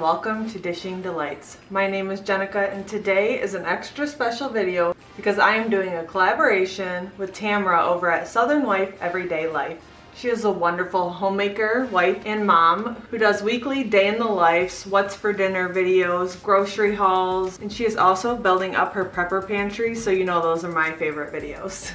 welcome to Dishing Delights. My name is Jenica and today is an extra special video because I am doing a collaboration with Tamara over at SouthernWife EverydayLife. She is a wonderful homemaker, wife, and mom who does weekly day in the life, what's for dinner videos, grocery hauls, and she is also building up her prepper pantry, so you know those are my favorite videos.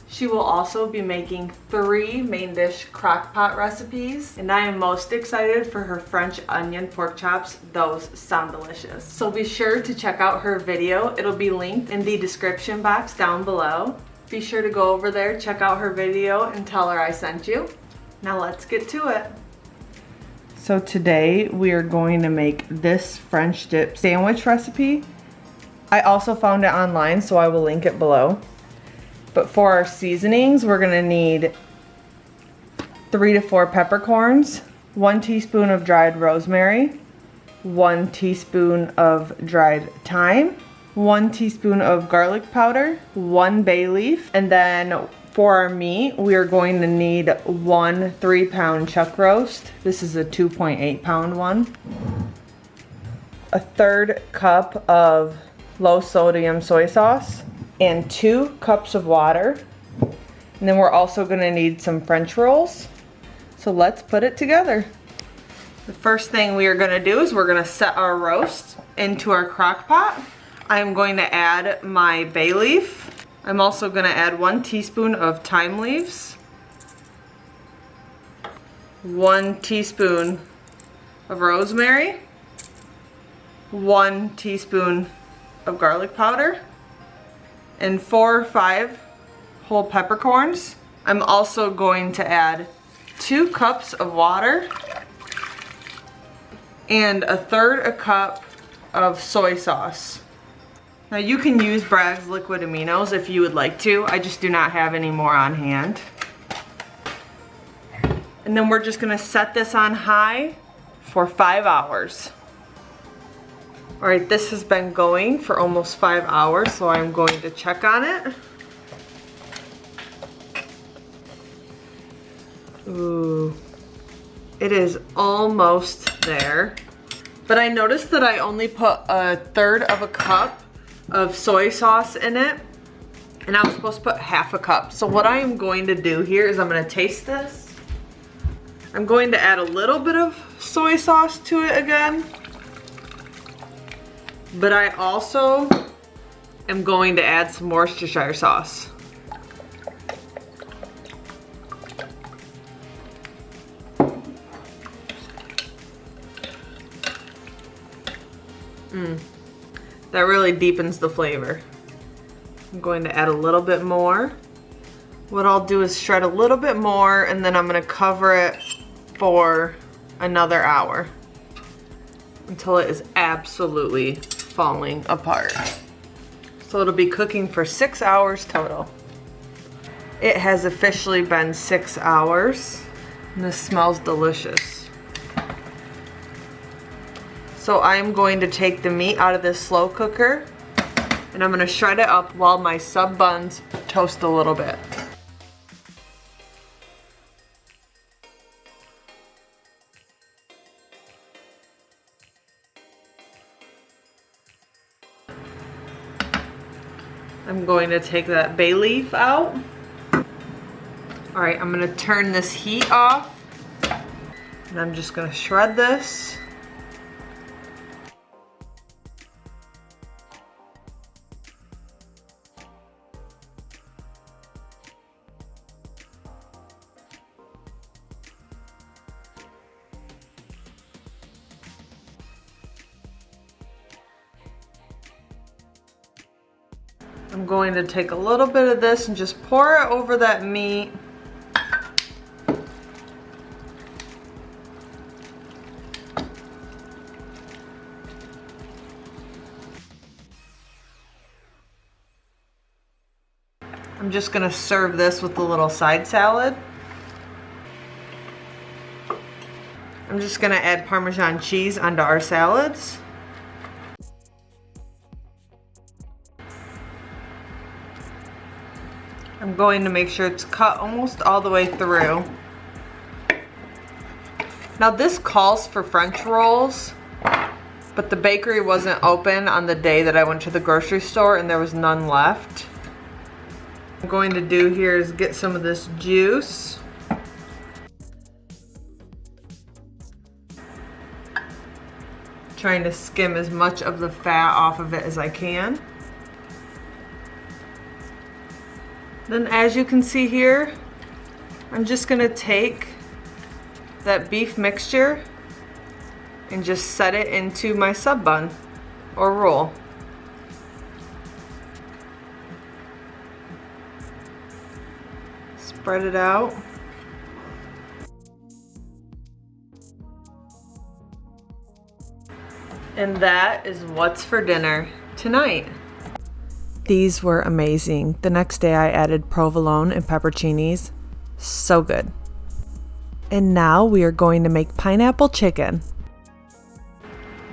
She will also be making 3 main dish crockpot recipes, and I am most excited for her French onion pork chops. Those sound delicious. So be sure to check out her video. It'll be linked in the description box down below. Be sure to go over there, check out her video, and tell her I sent you. Now let's get to it. So today we are going to make this French dip sandwich recipe. I also found it online, so I will link it below. But for our seasonings, we're gonna need 3 to 4 peppercorns, 1 teaspoon of dried rosemary, 1 teaspoon of dried thyme, 1 teaspoon of garlic powder, 1 bay leaf, and then for our meat, we are going to need 1 3-pound chuck roast. This is a 2.8 pound one. A 1/3 cup of low sodium soy sauce, and 2 cups of water. And then we're also gonna need some French rolls. So let's put it together. The first thing we are gonna do is we're gonna set our roast into our crock pot. I'm going to add my bay leaf. I'm also gonna add 1 teaspoon of thyme leaves, 1 teaspoon of rosemary, 1 teaspoon of garlic powder, and 4 or 5 whole peppercorns. I'm also going to add 2 cups of water and 1/3 cup of soy sauce. Now you can use Bragg's liquid aminos if you would like to. I just do not have any more on hand. And then we're just gonna set this on high for 5 hours. All right, this has been going for almost 5 hours, so I'm going to check on it. Ooh, it is almost there. But I noticed that I only put 1/3 cup of soy sauce in it, and I was supposed to put 1/2 cup. So what I am going to do here is I'm gonna taste this. I'm going to add a little bit of soy sauce to it again. But I also am going to add some Worcestershire sauce. That really deepens the flavor. I'm going to add a little bit more. What I'll do is shred a little bit more, and then I'm gonna cover it for another hour until it is absolutely falling apart. So it'll be cooking for 6 hours total. It has officially been 6 hours, and this smells delicious. So I'm going to take the meat out of this slow cooker, and I'm gonna shred it up while my sub buns toast a little bit. I'm going to take that bay leaf out. All right, I'm gonna turn this heat off, and I'm just gonna shred this. I'm going to take a little bit of this and just pour it over that meat. I'm just gonna serve this with a little side salad. I'm just gonna add Parmesan cheese onto our salads. I'm going to make sure it's cut almost all the way through. Now this calls for French rolls, but the bakery wasn't open on the day that I went to the grocery store and there was none left. What I'm going to do here is get some of this juice. Trying to skim as much of the fat off of it as I can. Then as you can see here, I'm just gonna take that beef mixture and just set it into my sub bun or roll. Spread it out. And that is what's for dinner tonight. These were amazing. The next day I added provolone and pepperoncinis. So good. And now we are going to make pineapple chicken.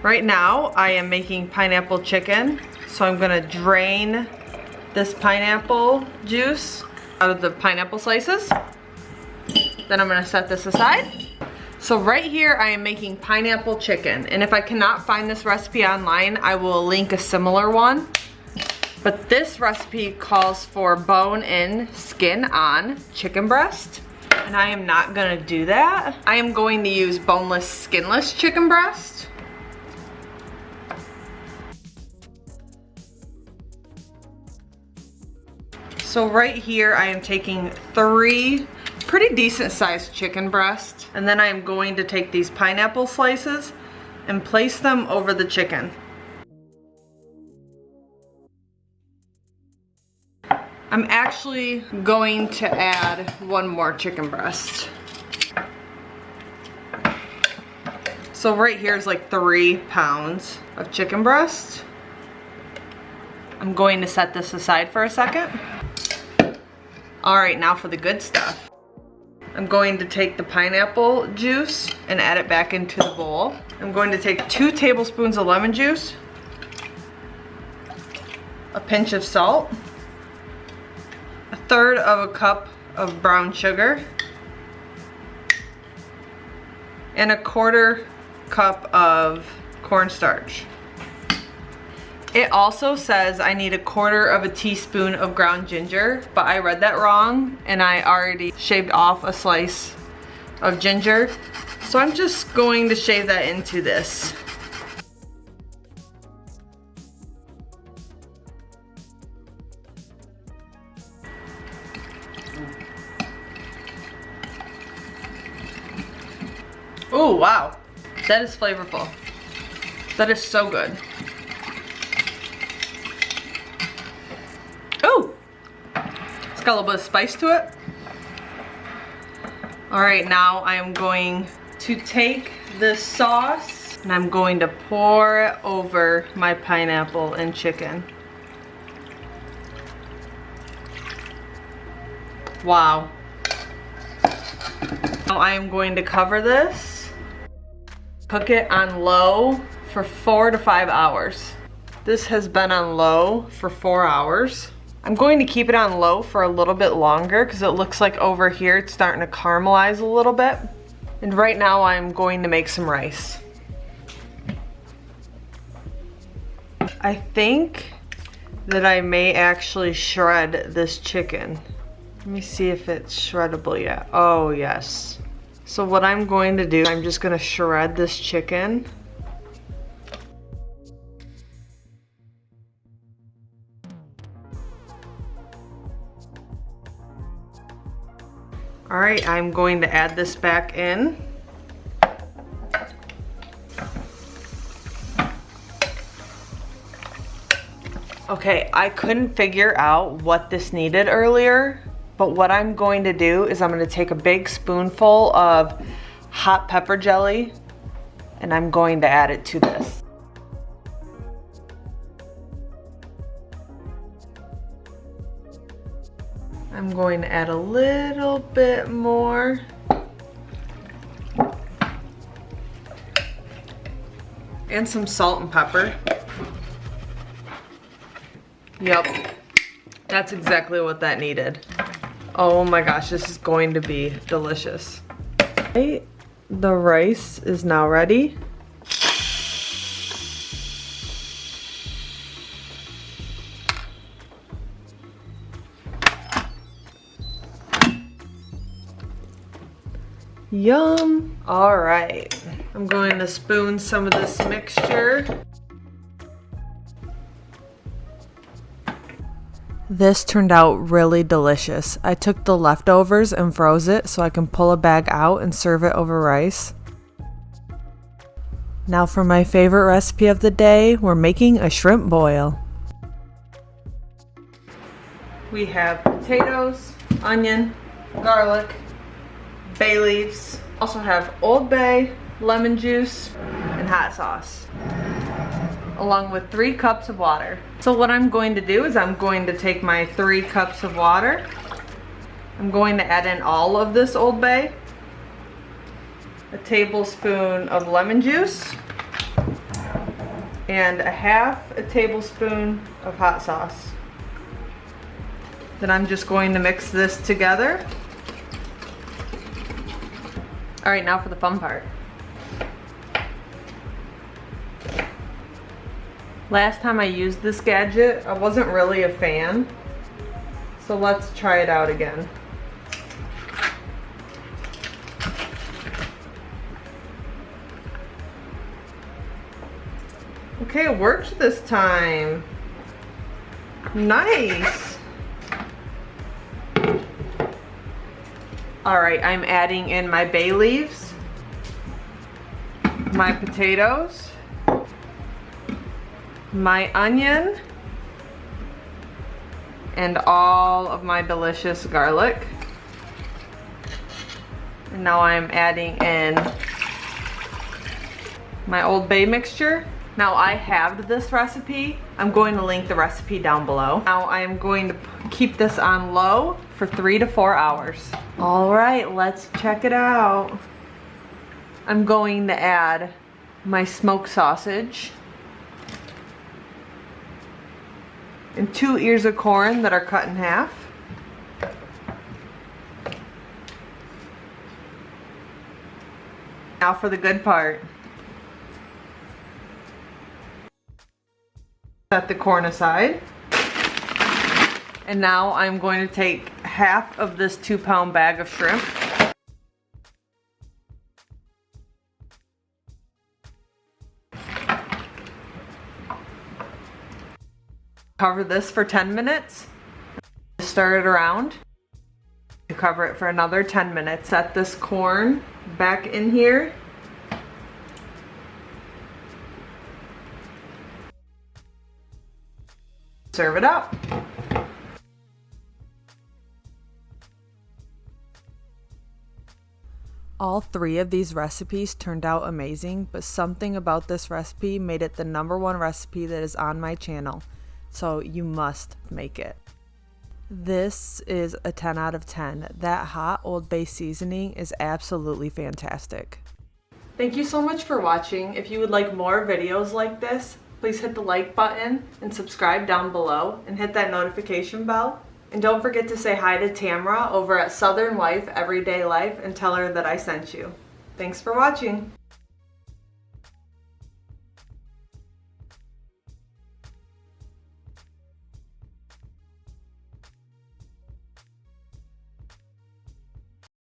Right now I am making pineapple chicken. So I'm gonna drain this pineapple juice out of the pineapple slices. Then I'm gonna set this aside. So right here I am making pineapple chicken. And if I cannot find this recipe online, I will link a similar one. But this recipe calls for bone-in, skin-on chicken breast. And I am not gonna do that. I am going to use boneless, skinless chicken breast. So right here I am taking 3 pretty decent sized chicken breasts. And then I am going to take these pineapple slices and place them over the chicken. I'm actually going to add 1 more chicken breast. So right here is like 3 pounds of chicken breast. I'm going to set this aside for a second. All right, now for the good stuff. I'm going to take the pineapple juice and add it back into the bowl. I'm going to take 2 tablespoons of lemon juice, a pinch of salt, 1/3 of a cup of brown sugar, and 1/4 cup of cornstarch. It also says I need 1/4 teaspoon of ground ginger, but I read that wrong and I already shaved off a slice of ginger. So I'm just going to shave that into this. Oh wow, that is flavorful. That is so good. Oh, it's got a little bit of spice to it. All right, now I am going to take this sauce and I'm going to pour it over my pineapple and chicken. Wow. Now I am going to cover this, cook it on low for 4 to 5 hours. This has been on low for 4 hours. I'm going to keep it on low for a little bit longer because it looks like over here it's starting to caramelize a little bit. And right now I'm going to make some rice. I think that I may actually shred this chicken. Let me see if it's shreddable yet. Oh yes. So what I'm going to do, I'm just going to shred this chicken. All right, I'm going to add this back in. Okay, I couldn't figure out what this needed earlier, but what I'm going to do is I'm going to take a big spoonful of hot pepper jelly and I'm going to add it to this. I'm going to add a little bit more. And some salt and pepper. Yep, that's exactly what that needed. Oh my gosh, this is going to be delicious. Okay, the rice is now ready. Yum! Alright, I'm going to spoon some of this mixture. This turned out really delicious. I took the leftovers and froze it so I can pull a bag out and serve it over rice. Now for my favorite recipe of the day, we're making a shrimp boil. We have potatoes, onion, garlic, bay leaves. Also have Old Bay, lemon juice, and hot sauce, along with 3 cups of water. So what I'm going to do is I'm going to take my 3 cups of water. I'm going to add in all of this Old Bay, a tablespoon of lemon juice, and a half a tablespoon of hot sauce. Then I'm just going to mix this together. All right, now for the fun part. Last time I used this gadget, I wasn't really a fan. So let's try it out again. Okay, it worked this time. Nice. All right, I'm adding in my bay leaves, my potatoes, my onion, and all of my delicious garlic. And now I'm adding in my Old Bay mixture. Now I halved this recipe. I'm going to link the recipe down below. Now I am going to keep this on low for 3 to 4 hours. All right, let's check it out. I'm going to add my smoked sausage and 2 ears of corn that are cut in half. Now for the good part. Set the corn aside. And now I'm going to take half of this 2-pound bag of shrimp. Cover this for 10 minutes. Stir it around. Cover it for another 10 minutes. Set this corn back in here. Serve it up. All 3 of these recipes turned out amazing, but something about this recipe made it the #1 recipe that is on my channel, so you must make it. This is a 10 out of 10. That hot Old Bay seasoning is absolutely fantastic. Thank you so much for watching. If you would like more videos like this, please hit the like button and subscribe down below and hit that notification bell. And don't forget to say hi to Tamara over at SouthernWife EverydayLife and tell her that I sent you. Thanks for watching.